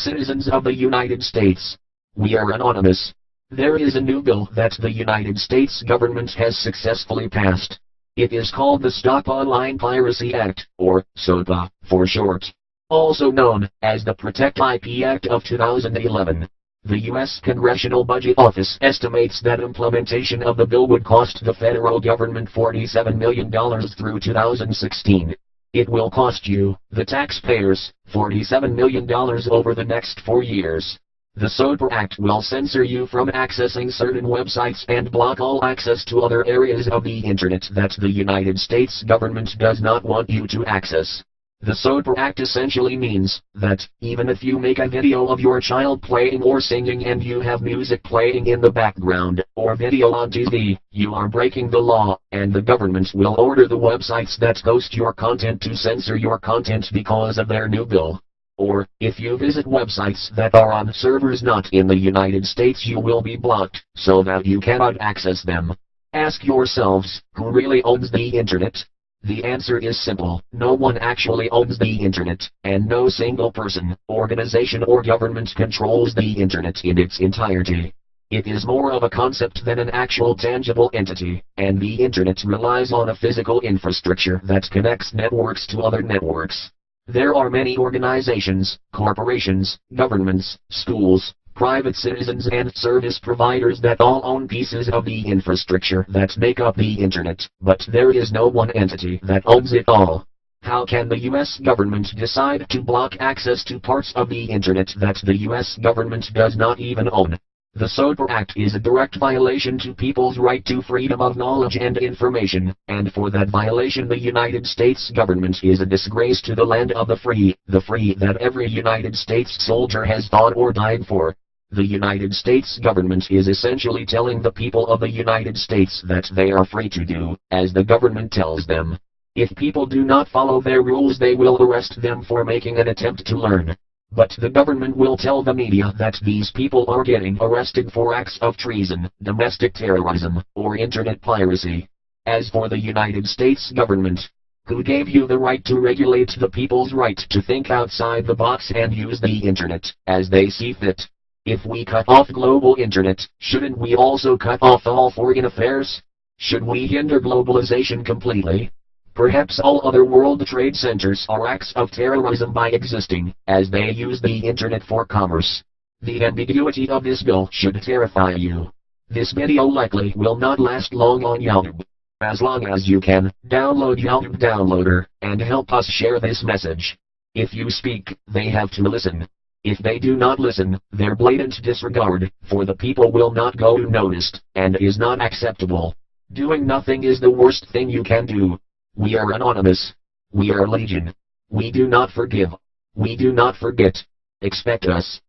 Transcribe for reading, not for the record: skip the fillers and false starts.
Citizens of the United States. We are anonymous. There is a new bill that the United States government has successfully passed. It is called the Stop Online Piracy Act, or SOPA, for short. Also known as the Protect IP Act of 2011. The U.S. Congressional Budget Office estimates that implementation of the bill would cost the federal government $47 million through 2016. It will cost you, the taxpayers, $47 million over the next 4 years. The SOPA Act will censor you from accessing certain websites and block all access to other areas of the Internet that the United States government does not want you to access. The SOPA Act essentially means that, even if you make a video of your child playing or singing and you have music playing in the background, or video on TV, you are breaking the law, and the government will order the websites that host your content to censor your content because of their new bill. Or, if you visit websites that are on servers not in the United States, you will be blocked, so that you cannot access them. Ask yourselves, who really owns the Internet? The answer is simple: no one actually owns the Internet, and no single person, organization or government controls the Internet in its entirety. It is more of a concept than an actual tangible entity, and the Internet relies on a physical infrastructure that connects networks to other networks. There are many organizations, corporations, governments, schools, private citizens and service providers that all own pieces of the infrastructure that make up the Internet, but there is no one entity that owns it all. How can the U.S. government decide to block access to parts of the Internet that the U.S. government does not even own? The SOPA Act is a direct violation to people's right to freedom of knowledge and information, and for that violation the United States government is a disgrace to the land of the free that every United States soldier has fought or died for. The United States government is essentially telling the people of the United States that they are free to do as the government tells them. If people do not follow their rules, they will arrest them for making an attempt to learn. But the government will tell the media that these people are getting arrested for acts of treason, domestic terrorism, or Internet piracy. As for the United States government, who gave you the right to regulate the people's right to think outside the box and use the Internet as they see fit? If we cut off global Internet, shouldn't we also cut off all foreign affairs? Should we hinder globalization completely? Perhaps all other world trade centers are acts of terrorism by existing, as they use the Internet for commerce. The ambiguity of this bill should terrify you. This video likely will not last long on YouTube. As long as you can, download YouTube Downloader, and help us share this message. If you speak, they have to listen. If they do not listen, their blatant disregard for the people will not go unnoticed, and is not acceptable. Doing nothing is the worst thing you can do. We are anonymous. We are legion. We do not forgive. We do not forget. Expect us.